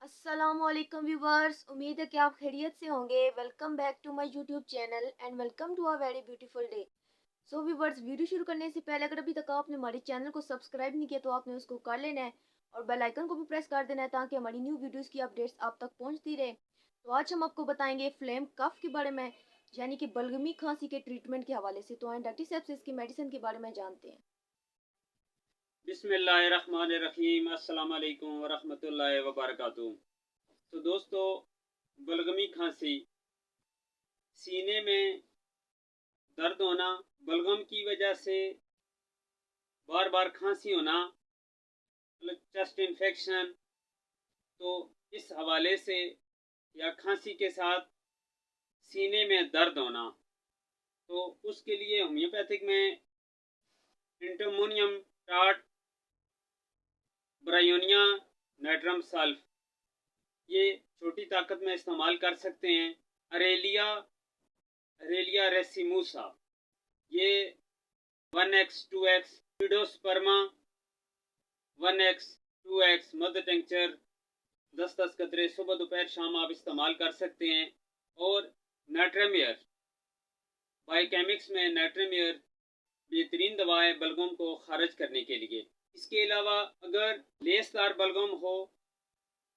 अस्सलामुअलैकुम व्यूवर्स, उम्मीद है कि आप खैरियत से होंगे। Welcome back to my YouTube channel and welcome to a very beautiful day. So viewers, video शुरू करने से पहले अगर अभी तक आपने हमारे चैनल को सब्सक्राइब नहीं किया तो आपने उसको कर लेना है और बेल आइकन को भी प्रेस कर देना है ताकि हमारी न्यू वीडियोस की अपडेट्स आप तक पहुंचती रहे। तो आज हम आपको बताएंगे फ्लेम कफ के बारे में, यानी कि बलगमी खांसी के ट्रीटमेंट के हवाले से। तो आए डॉक्टर साहब से इसकी मेडिसिन के बारे में जानते हैं। बिस्मिल्लाहिर्रहमानिर्रहीम। अस्सलाम वालेकुम वरहमतुल्लाहि वबरकातुहू। तो दोस्तों, बलगमी खांसी, सीने में दर्द होना, बलगम की वजह से बार बार खांसी होना, मतलब चेस्ट इन्फेक्शन, तो इस हवाले से या खांसी के साथ सीने में दर्द होना, तो उसके लिए होम्योपैथिक में इंटरमोनियम टाट, ब्रायोनिया, नाइट्रम सल्फ, ये छोटी ताकत में इस्तेमाल कर सकते हैं। अरेलिया अरेलिया रेसिमूसा, ये 1x 2x पीडोस्पर्मा 1x 2x mother tincture 10-10 कतरे सुबह दोपहर शाम आप इस्तेमाल कर सकते हैं। और नाइट्रमेयर, बायोकेमिक्स में नाइट्रमेयर बेहतरीन दवा है बलगम को खारिज करने के लिए। इसके अलावा अगर लेसदार बलगम हो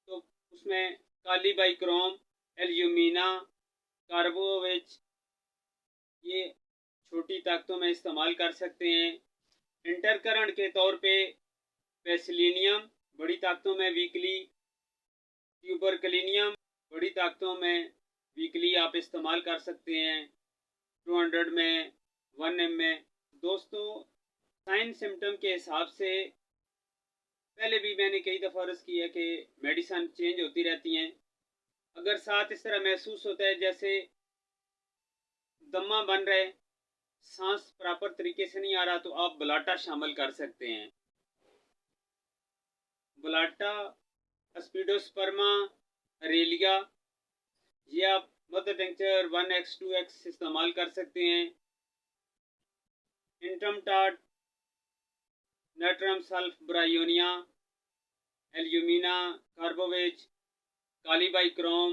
तो उसमें काली बाइक्रोम, एल्यूमिना, कार्बोविच, ये छोटी ताकतों में इस्तेमाल कर सकते हैं। इंटरकरण के तौर पे पेसिलिनियम बड़ी ताकतों में वीकली, ट्यूबरकलिनियम बड़ी ताकतों में वीकली आप इस्तेमाल कर सकते हैं 200 में, 1 में। दोस्तों, साइन सिम्टम के हिसाब से पहले भी मैंने कई दफ़ा अर्ज़ किया कि मेडिसिन चेंज होती रहती हैं। अगर साथ इस तरह महसूस होता है जैसे दमा बन रहे, सांस प्रॉपर तरीके से नहीं आ रहा, तो आप ब्लाटा शामिल कर सकते हैं। ब्लाटा, एस्पिडोस्पर्मा, अरेलिया, ये आप मदर टिंचर 1x 2x इस्तेमाल कर सकते हैं। इंटम टाट, natrum sulph, bryonia, alumina, carbo veg, kali bichrome,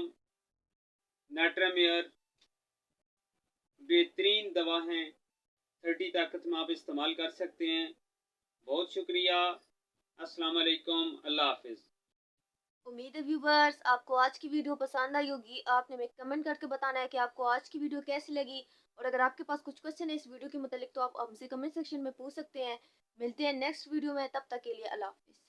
natrum mur बेहतरीन दवा हैं, 30 ताकत में आप इस्तेमाल कर सकते हैं। बहुत शुक्रिया। अस्सलाम वालेकुम, अल्लाह हाफिज़। उम्मीद है व्यूवर्स आपको आज की वीडियो पसंद आई होगी। आपने हमें कमेंट करके बताना है कि आपको आज की वीडियो कैसी लगी, और अगर आपके पास कुछ क्वेश्चन है इस वीडियो के मुतालिक तो आप हमसे कमेंट सेक्शन में पूछ सकते हैं। मिलते हैं नेक्स्ट वीडियो में, तब तक के लिए अल्लाह हाफिज़।